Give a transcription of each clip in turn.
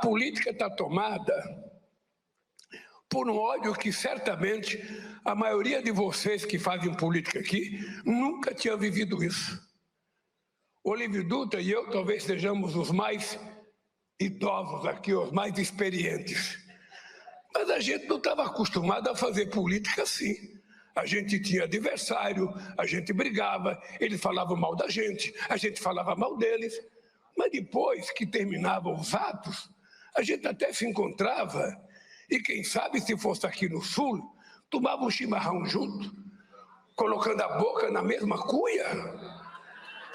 política está tomada por um ódio que certamente a maioria de vocês que fazem política aqui nunca tinha vivido isso. Olívio Dutra e eu talvez sejamos os mais idosos aqui, os mais experientes. Mas a gente não estava acostumado a fazer política assim. A gente tinha adversário, a gente brigava, eles falavam mal da gente falava mal deles. Mas depois que terminavam os atos, a gente até se encontrava e, quem sabe, se fosse aqui no Sul, tomava um chimarrão junto, colocando a boca na mesma cuia,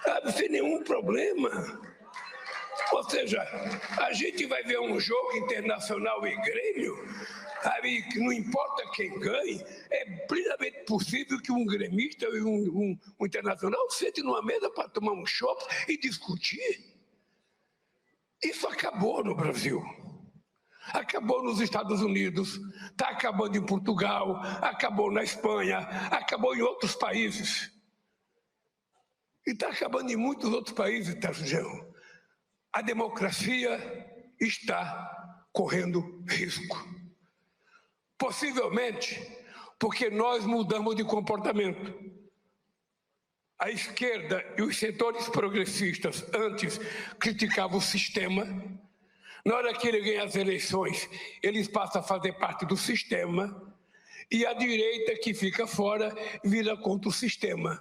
sabe, sem nenhum problema. Ou seja, a gente vai ver um jogo internacional e Grêmio, sabe, que não importa quem ganhe, é plenamente possível que um gremista e um internacional sentem numa mesa para tomar um chopp e discutir. Isso acabou no Brasil. Acabou nos Estados Unidos, está acabando em Portugal, acabou na Espanha, acabou em outros países. E está acabando em muitos outros países, Targão. A democracia está correndo risco. Possivelmente porque nós mudamos de comportamento. A esquerda e os setores progressistas antes criticavam o sistema. Na hora que ele ganha as eleições, eles passam a fazer parte do sistema. E a direita, que fica fora, vira contra o sistema.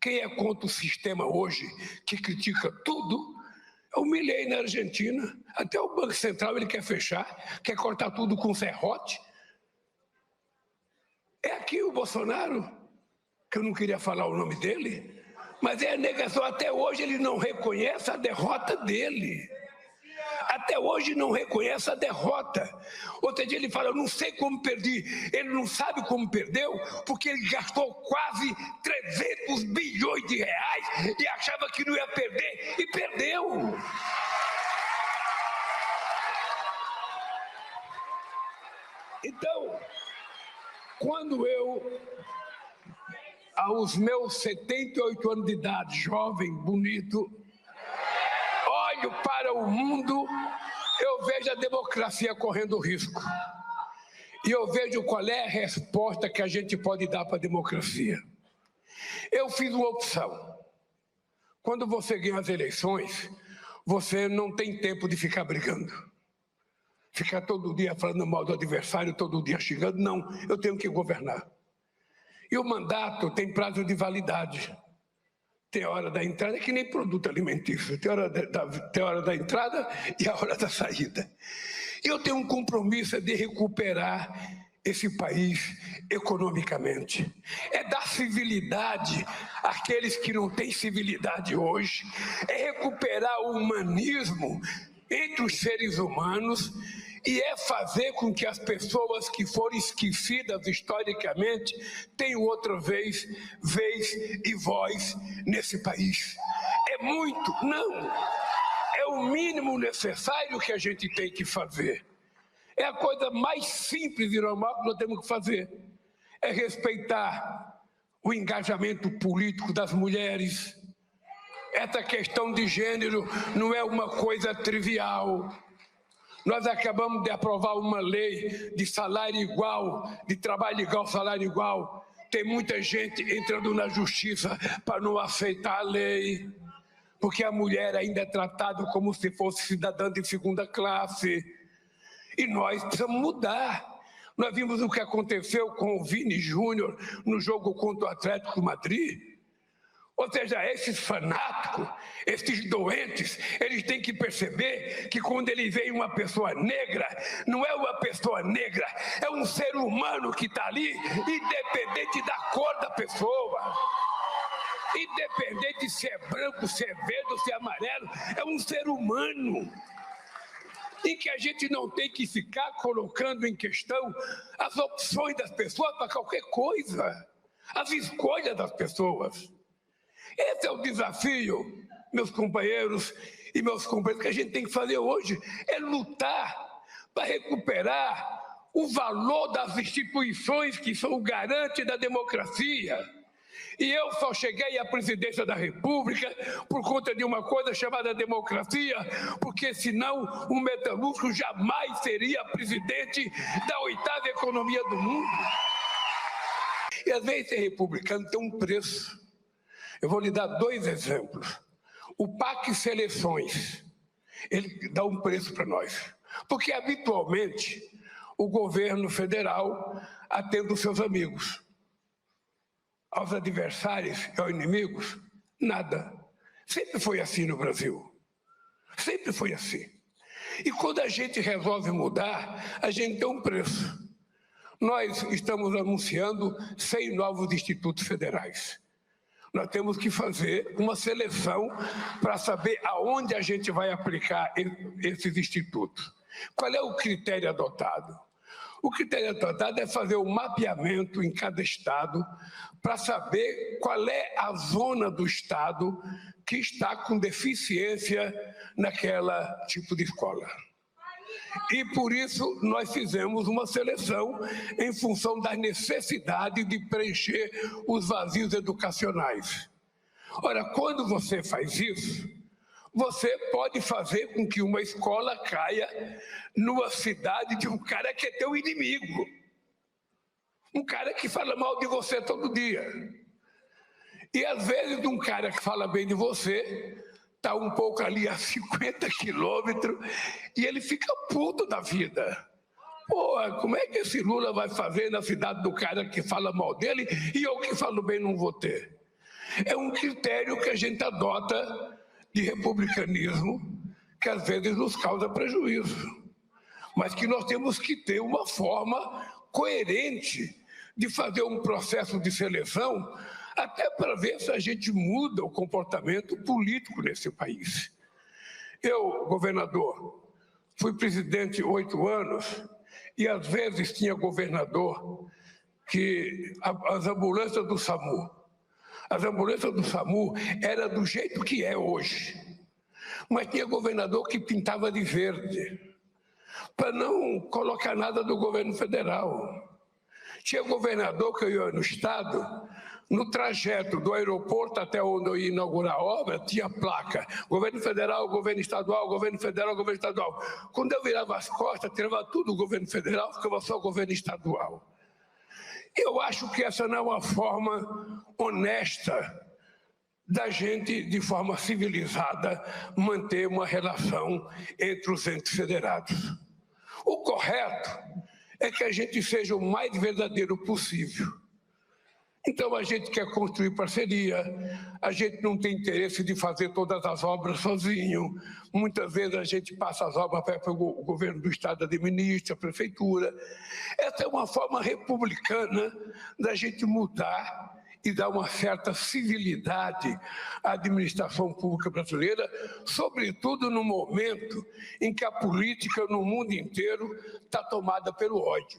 Quem é contra o sistema hoje, que critica tudo, é o Milei na Argentina. Até o Banco Central ele quer fechar, quer cortar tudo com serrote. É aqui o Bolsonaro, que eu não queria falar o nome dele, mas é a negação. Até hoje ele não reconhece a derrota dele. Até hoje não reconhece a derrota. Outro dia ele fala, eu não sei como perdi. Ele não sabe como perdeu, porque ele gastou quase 300 bilhões de reais e achava que não ia perder, e perdeu. Então, quando eu, aos meus 78 anos de idade, jovem, bonito, olho para o mundo, eu vejo a democracia correndo risco. E eu vejo qual é a resposta que a gente pode dar para a democracia. Eu fiz uma opção. Quando você ganha as eleições, você não tem tempo de ficar brigando. Ficar todo dia falando mal do adversário, todo dia xingando. Não, eu tenho que governar. E o mandato tem prazo de validade. Tem a hora da entrada, que nem produto alimentício. Tem a hora da entrada e a hora da saída. Eu tenho um compromisso de recuperar esse país economicamente. É dar civilidade àqueles que não têm civilidade hoje. É recuperar o humanismo entre os seres humanos e é fazer com que as pessoas que foram esquecidas historicamente tenham outra vez e voz nesse país. É muito? Não. É o mínimo necessário que a gente tem que fazer. É a coisa mais simples e normal que nós temos que fazer. É respeitar o engajamento político das mulheres. Essa questão de gênero não é uma coisa trivial. Nós acabamos de aprovar uma lei de salário igual, de trabalho igual, salário igual. Tem muita gente entrando na justiça para não aceitar a lei, porque a mulher ainda é tratada como se fosse cidadã de segunda classe. E nós precisamos mudar. Nós vimos o que aconteceu com o Vini Júnior no jogo contra o Atlético Madrid. Ou seja, esses fanáticos, esses doentes, eles têm que perceber que quando eles veem uma pessoa negra, não é uma pessoa negra, é um ser humano que está ali, independente da cor da pessoa. Independente se é branco, se é verde, se é amarelo, é um ser humano. E que a gente não tem que ficar colocando em questão as opções das pessoas para qualquer coisa, as escolhas das pessoas. Esse é o desafio, meus companheiros e meus companheiros, que a gente tem que fazer hoje, é lutar para recuperar o valor das instituições que são o garante da democracia. E eu só cheguei à presidência da República por conta de uma coisa chamada democracia, porque senão o metalúrgico jamais seria presidente da 8ª economia do mundo. E às vezes ser republicano tem um preço. Eu vou lhe dar 2 exemplos. O PAC Seleções, ele dá um preço para nós, porque habitualmente o governo federal atende os seus amigos. Aos adversários e aos inimigos, nada. Sempre foi assim no Brasil. Sempre foi assim. E quando a gente resolve mudar, a gente tem um preço. Nós estamos anunciando 100 novos institutos federais. Nós temos que fazer uma seleção para saber aonde a gente vai aplicar esses institutos. Qual é o critério adotado? O critério adotado é fazer um mapeamento em cada estado para saber qual é a zona do estado que está com deficiência naquela tipo de escola. E por isso nós fizemos uma seleção em função da necessidade de preencher os vazios educacionais. Ora, quando você faz isso, você pode fazer com que uma escola caia numa cidade de um cara que é teu inimigo. Um cara que fala mal de você todo dia. E às vezes um cara que fala bem de você está um pouco ali a 50 quilômetros e ele fica puto da vida. Pô, como é que esse Lula vai fazer na cidade do cara que fala mal dele e eu que falo bem não vou ter? É um critério que a gente adota de republicanismo, que às vezes nos causa prejuízo, mas que nós temos que ter uma forma coerente de fazer um processo de seleção, até para ver se a gente muda o comportamento político nesse país. Eu, governador, fui presidente 8 anos e às vezes tinha governador que as ambulâncias do SAMU, as ambulâncias do SAMU eram do jeito que é hoje. Mas tinha governador que pintava de verde, para não colocar nada do governo federal. Tinha governador que eu ia no estado, no trajeto do aeroporto até onde eu ia inaugurar a obra, tinha placa, governo federal, governo estadual, governo federal, governo estadual. Quando eu virava as costas, tirava tudo o governo federal, ficava só o governo estadual. Eu acho que essa não é uma forma honesta da gente, de forma civilizada, manter uma relação entre os entes federados. O correto é que a gente seja o mais verdadeiro possível. Então a gente quer construir parceria, a gente não tem interesse de fazer todas as obras sozinho. Muitas vezes a gente passa as obras para o governo do estado administra, a prefeitura. Essa é uma forma republicana da gente mudar e dar uma certa civilidade à administração pública brasileira, sobretudo no momento em que a política no mundo inteiro está tomada pelo ódio.